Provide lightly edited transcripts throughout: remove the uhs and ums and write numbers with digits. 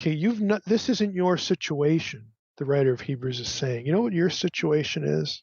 Okay, this isn't your situation, the writer of Hebrews is saying. You know what your situation is?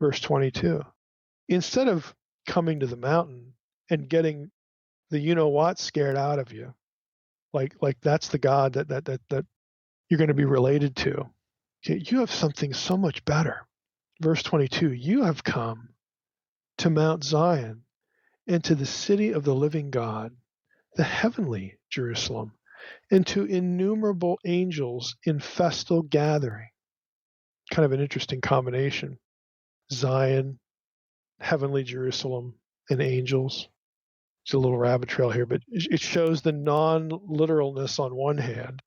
Verse 22. Instead of coming to the mountain and getting the you know what scared out of you, like that's the God that you're going to be related to. Okay, you have something so much better. Verse 22, you have come to Mount Zion and to the city of the living God, the heavenly Jerusalem, and to innumerable angels in festal gathering. Kind of an interesting combination. Zion, heavenly Jerusalem, and angels. It's a little rabbit trail here, but it shows the non-literalness on one hand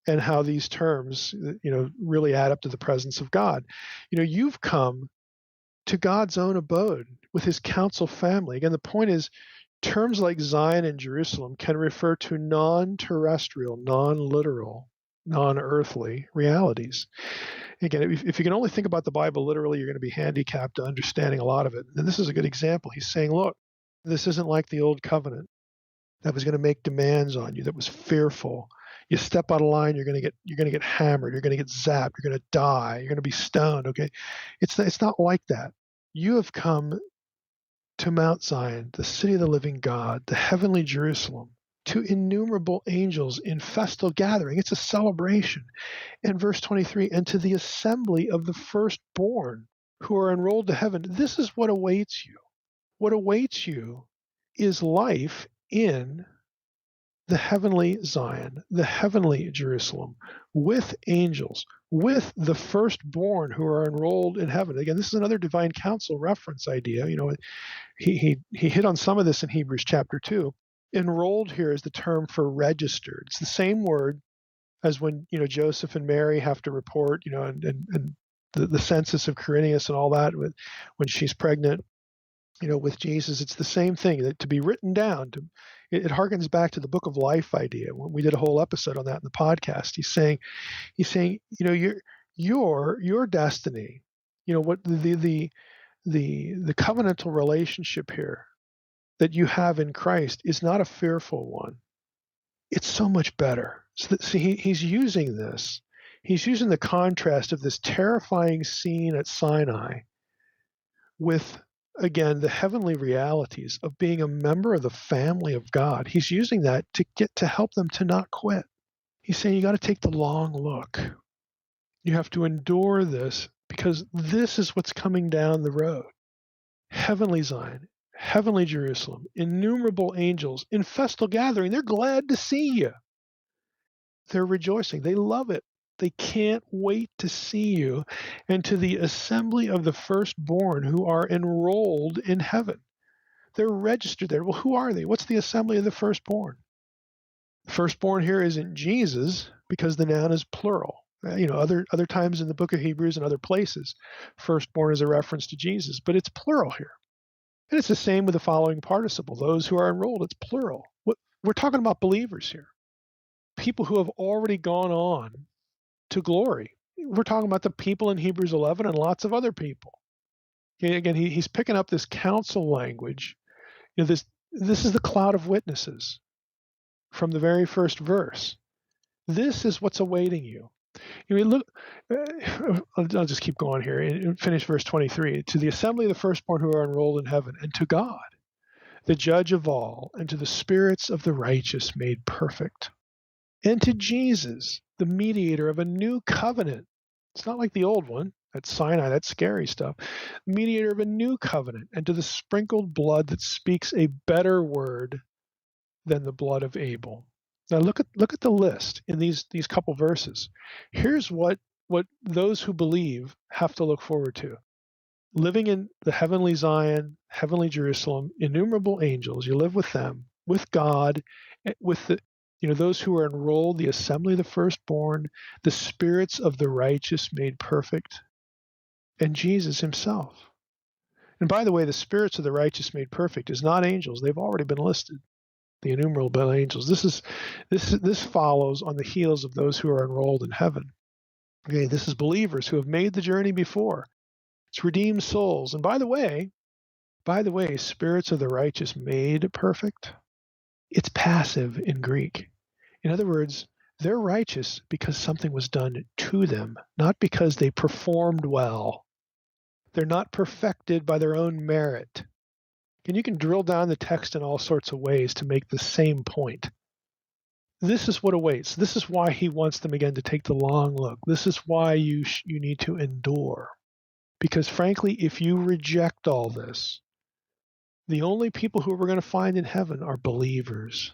and how these terms, really add up to the presence of God. You've come to God's own abode with his council family. Again, the point is, terms like Zion and Jerusalem can refer to non-terrestrial, non-literal, non-earthly realities. Again, if you can only think about the Bible literally, you're going to be handicapped to understanding a lot of it. And this is a good example. He's saying, look, this isn't like the old covenant that was going to make demands on you, that was fearful. You step out of line, you're going to get hammered, you're going to get zapped, you're going to die, you're going to be stoned. Okay, it's not like that. You have come to Mount Zion, the city of the living God, the heavenly Jerusalem, to innumerable angels in festal gathering. It's a celebration. And verse 23, and to the assembly of the firstborn who are enrolled to heaven. This is what awaits you. What awaits you is life in the heavenly Zion, the heavenly Jerusalem, with angels, with the firstborn who are enrolled in heaven. Again, this is another divine council reference idea. He hit on some of this in Hebrews chapter 2. Enrolled here is the term for registered. It's the same word as when Joseph and Mary have to report, and the census of Quirinius and all that when she's pregnant. With Jesus, it's the same thing, that to be written down. It harkens back to the book of life idea. When we did a whole episode on that in the podcast, he's saying, your destiny, what the covenantal relationship here that you have in Christ is not a fearful one. It's so much better. So he's using this. He's using the contrast of this terrifying scene at Sinai with, again, the heavenly realities of being a member of the family of God. He's using that to help them to not quit. He's saying you got to take the long look. You have to endure this because this is what's coming down the road. Heavenly Zion, heavenly Jerusalem, innumerable angels in festal gathering. They're glad to see you. They're rejoicing. They love it. They can't wait to see you. And to the assembly of the firstborn who are enrolled in heaven. They're registered there. Well, who are they? What's the assembly of the firstborn? The firstborn here isn't Jesus because the noun is plural. Other times in the book of Hebrews and other places, firstborn is a reference to Jesus, but it's plural here. And it's the same with the following participle. Those who are enrolled, it's plural. We're talking about believers here. People who have already gone on to glory. We're talking about the people in Hebrews 11 and lots of other people. Again, he's picking up this council language. This is the cloud of witnesses from the very first verse. This is what's awaiting you. Look, I'll just keep going here and finish verse 23. To the assembly of the firstborn who are enrolled in heaven, and to God, the judge of all, and to the spirits of the righteous made perfect, and to Jesus, the mediator of a new covenant. It's not like the old one at Sinai, that's scary stuff. Mediator of a new covenant, and to the sprinkled blood that speaks a better word than the blood of Abel. Now look at the list in these couple verses. Here's what those who believe have to look forward to. Living in the heavenly Zion, heavenly Jerusalem, innumerable angels. You live with them, with God, with those who are enrolled, the assembly of the firstborn, the spirits of the righteous made perfect, and Jesus himself. And by the way, the spirits of the righteous made perfect is not angels. They've already been listed. The innumerable angels. This follows on the heels of those who are enrolled in heaven. Okay, this is believers who have made the journey before. It's redeemed souls. And by the way, spirits of the righteous made perfect. It's passive in Greek. In other words, They're righteous because something was done to them, not because they performed well. They're not perfected by their own merit. And you can drill down the text in all sorts of ways to make the same point. This is what awaits. This is why he wants them again to take the long look. This is why you need to endure. Because frankly, if you reject all this, the only people who we're going to find in heaven are believers.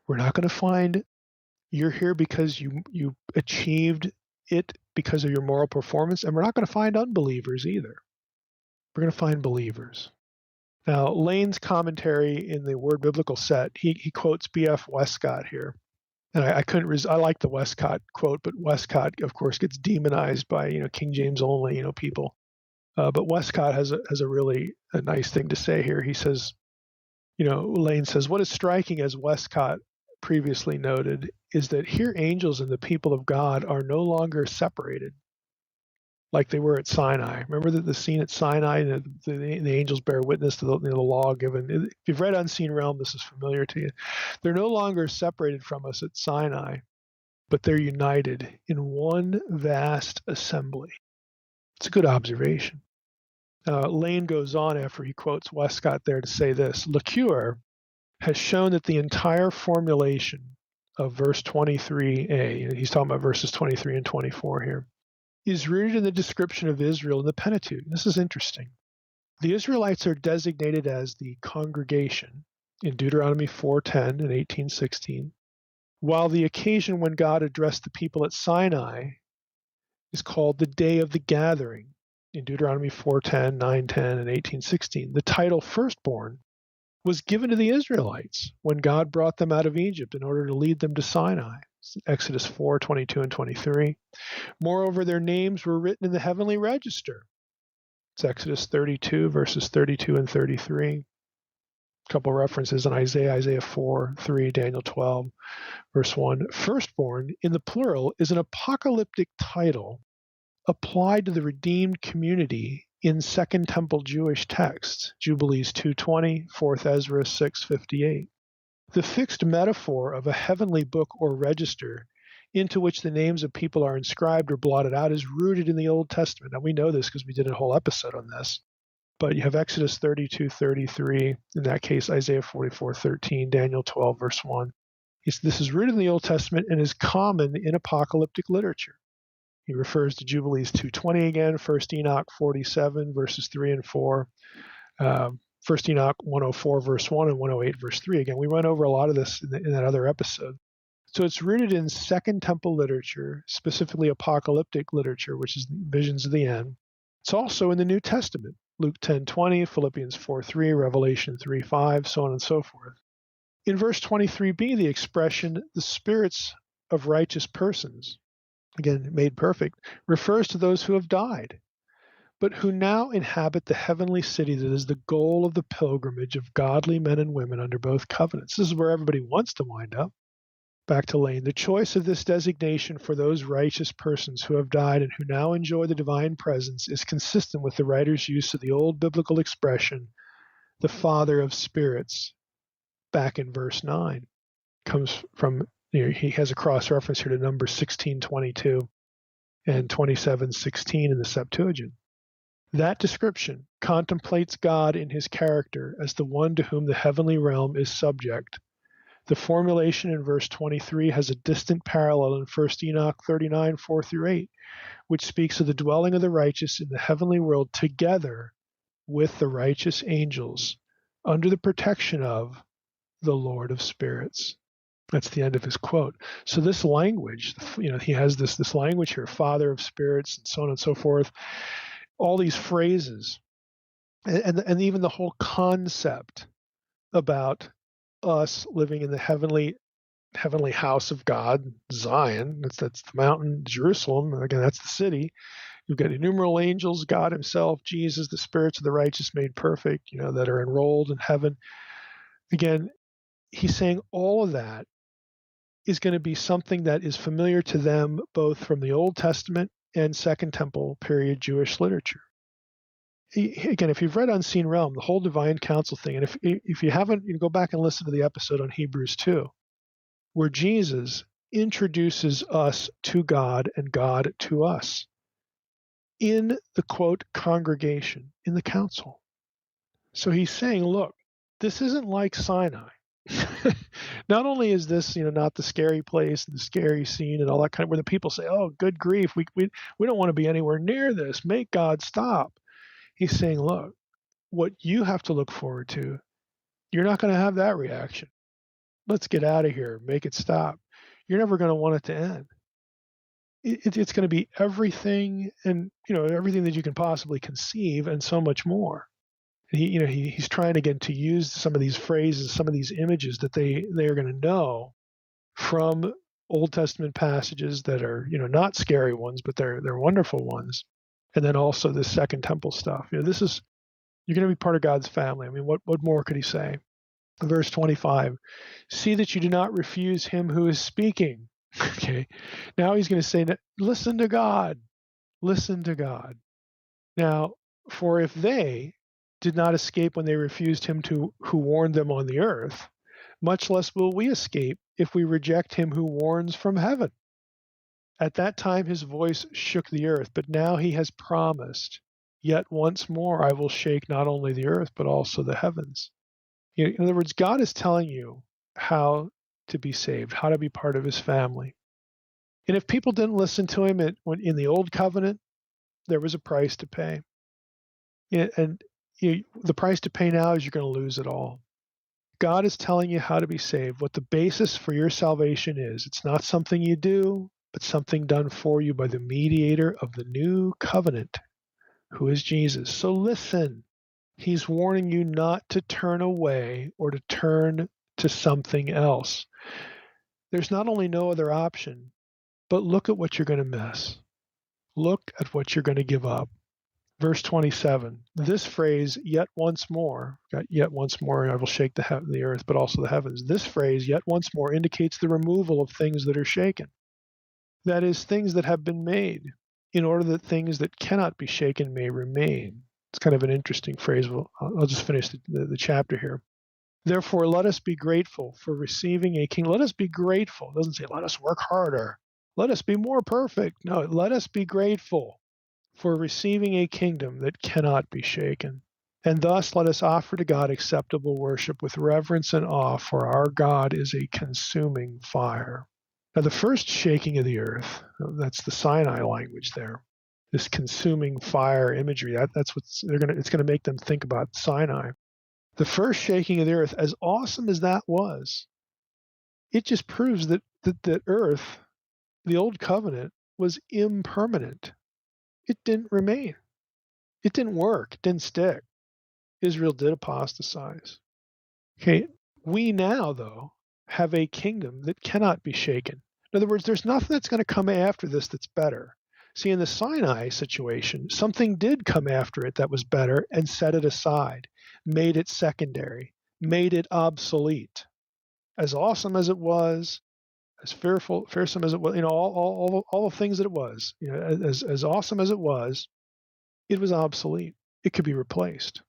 We're not going to find you're here because you achieved it because of your moral performance, and we're not going to find unbelievers either. We're going to find believers. Now, Lane's commentary in the Word Biblical Set, he quotes B.F. Westcott here. And I couldn't I like the Westcott quote, but Westcott, of course, gets demonized by King James only people. But Westcott has a really a nice thing to say here. He says, Lane says, what is striking, as Westcott previously noted, is that here angels and the people of God are no longer separated like they were at Sinai. Remember the scene at Sinai, the angels bear witness to the law given. If you've read Unseen Realm, this is familiar to you. They're no longer separated from us at Sinai, but they're united in one vast assembly. It's a good observation. Lane goes on after he quotes Westcott there to say this: LeCure has shown that the entire formulation of verse 23a, he's talking about verses 23 and 24 here, is rooted in the description of Israel in the Pentateuch. This is interesting. The Israelites are designated as the congregation in Deuteronomy 4:10 and 18:16, while the occasion when God addressed the people at Sinai is called the Day of the Gathering in Deuteronomy 4:10, 9:10, and 18:16. The title firstborn was given to the Israelites when God brought them out of Egypt in order to lead them to Sinai. Exodus 4:22 and 23. Moreover, their names were written in the heavenly register. It's Exodus 32, verses 32 and 33. A couple references in Isaiah 4:3, Daniel 12, verse 1. Firstborn, in the plural, is an apocalyptic title applied to the redeemed community in Second Temple Jewish texts, Jubilees 2:20, 4th Ezra 6:58. The fixed metaphor of a heavenly book or register into which the names of people are inscribed or blotted out is rooted in the Old Testament. Now, we know this because we did a whole episode on this. But you have Exodus 32:33, in that case, Isaiah 44:13, Daniel 12, verse 1. This is rooted in the Old Testament and is common in apocalyptic literature. He refers to Jubilees 2:20 again, 1 Enoch 47, verses 3 and 4. 1 Enoch 104, verse 1, and 108, verse 3. Again, we went over a lot of this in that other episode. So it's rooted in Second Temple literature, specifically apocalyptic literature, which is visions of the end. It's also in the New Testament, Luke 10:20, Philippians 4:3, Revelation 3:5, so on and so forth. In verse 23b, the expression, the spirits of righteous persons, again, made perfect, refers to those who have died, but who now inhabit the heavenly city that is the goal of the pilgrimage of godly men and women under both covenants. This is where everybody wants to wind up. Back to Lane. The choice of this designation for those righteous persons who have died and who now enjoy the divine presence is consistent with the writer's use of the old biblical expression, the Father of spirits, back in verse 9. Comes from, he has a cross-reference here to Numbers 16:22 and 27:16 in the Septuagint. That description contemplates God in his character as the one to whom the heavenly realm is subject. The formulation in verse 23 has a distant parallel in 1 Enoch 39, 4-8, which speaks of the dwelling of the righteous in the heavenly world together with the righteous angels under the protection of the Lord of spirits. That's the end of his quote. So this language, he has this language here, Father of spirits, and so on and so forth. All these phrases, and even the whole concept about us living in the heavenly house of God, Zion. That's the mountain, Jerusalem. Again, that's the city. You've got innumerable angels, God himself, Jesus, the spirits of the righteous made perfect, that are enrolled in heaven. Again, he's saying all of that is going to be something that is familiar to them both from the Old Testament and Second Temple period Jewish literature. Again, if you've read Unseen Realm, the whole divine council thing, and if you haven't, go back and listen to the episode on Hebrews 2, where Jesus introduces us to God and God to us in the, quote, congregation, in the council. So he's saying, look, this isn't like Sinai. Not only is this, not the scary place, the scary scene, and all that kind of where the people say, "Oh, good grief, we don't want to be anywhere near this. Make God stop." He's saying, "Look, what you have to look forward to, you're not going to have that reaction. Let's get out of here. Make it stop. You're never going to want it to end. It's going to be everything, and everything that you can possibly conceive, and so much more." He's trying again to use some of these phrases, some of these images that they are going to know from Old Testament passages that are not scary ones, but they're wonderful ones, and then also this Second Temple stuff. This is, you're going to be part of God's family. I mean, what more could he say? Verse 25, see that you do not refuse him who is speaking. Okay, now he's going to say, listen to God, listen to God. Now, for if they did not escape when they refused him who warned them on the earth, much less will we escape if we reject him who warns from heaven. At that time his voice shook the earth, but now he has promised, yet once more I will shake not only the earth, but also the heavens. In other words, God is telling you how to be saved, how to be part of his family. And if people didn't listen to him in the old covenant, there was a price to pay. And the price to pay now is you're going to lose it all. God is telling you how to be saved, what the basis for your salvation is. It's not something you do, but something done for you by the mediator of the new covenant, who is Jesus. So listen, he's warning you not to turn away or to turn to something else. There's not only no other option, but look at what you're going to miss. Look at what you're going to give up. Verse 27, this phrase, yet once more, yet once more I will shake the earth, but also the heavens. This phrase, yet once more, indicates the removal of things that are shaken. That is, things that have been made, in order that things that cannot be shaken may remain. It's kind of an interesting phrase. I'll just finish the chapter here. Therefore, let us be grateful for receiving a king. Let us be grateful. It doesn't say, let us work harder. Let us be more perfect. No, let us be grateful for receiving a kingdom that cannot be shaken. And thus let us offer to God acceptable worship with reverence and awe, for our God is a consuming fire. Now, the first shaking of the earth, that's the Sinai language there, this consuming fire imagery, that's what's it's going to make them think about Sinai. The first shaking of the earth, as awesome as that was, it just proves that earth, the old covenant, was impermanent. It didn't remain. It didn't work. It didn't stick. Israel did apostatize. Okay, we now, though, have a kingdom that cannot be shaken. In other words, there's nothing that's going to come after this that's better. See, in the Sinai situation, something did come after it that was better and set it aside, made it secondary, made it obsolete. As awesome as it was, as fearsome as it was, all the things that it was, as awesome as it was obsolete. It could be replaced.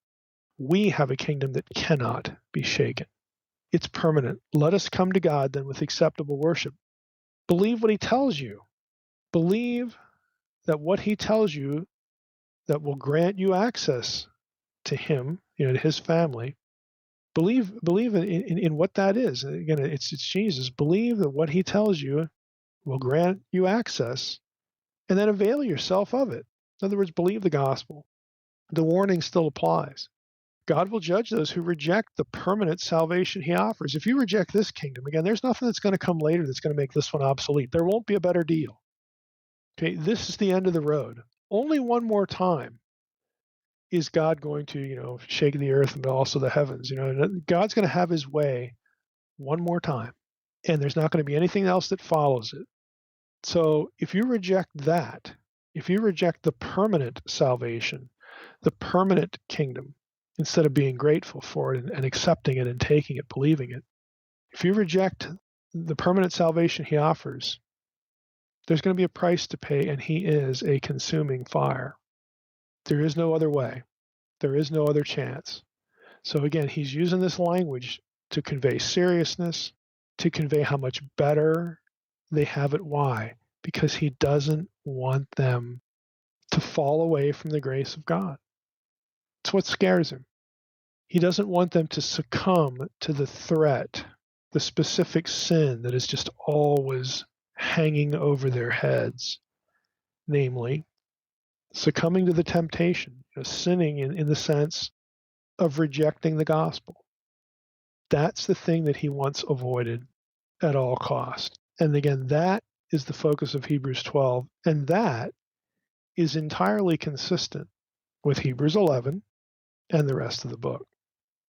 We have a kingdom that cannot be shaken. It's permanent. Let us come to God then with acceptable worship. Believe what he tells you. Believe that what he tells you that will grant you access to him, to his family. Believe in what that is. Again, it's Jesus. Believe that what he tells you will grant you access, and then avail yourself of it. In other words, believe the gospel. The warning still applies. God will judge those who reject the permanent salvation he offers. If you reject this kingdom, again, there's nothing that's going to come later that's going to make this one obsolete. There won't be a better deal. Okay, this is the end of the road. Only one more time is God going to, shake the earth and also the heavens. God's going to have his way one more time, and there's not going to be anything else that follows it. So if you reject that, if you reject the permanent salvation, the permanent kingdom, instead of being grateful for it and accepting it and taking it, believing it, if you reject the permanent salvation he offers, there's going to be a price to pay, and he is a consuming fire. There is no other way. There is no other chance. So again, he's using this language to convey seriousness, to convey how much better they have it. Why? Because he doesn't want them to fall away from the grace of God. It's what scares him. He doesn't want them to succumb to the threat, the specific sin that is just always hanging over their heads, namely, succumbing to the temptation, sinning in the sense of rejecting the gospel. That's the thing that he wants avoided at all costs. And again, that is the focus of Hebrews 12, and that is entirely consistent with Hebrews 11 and the rest of the book.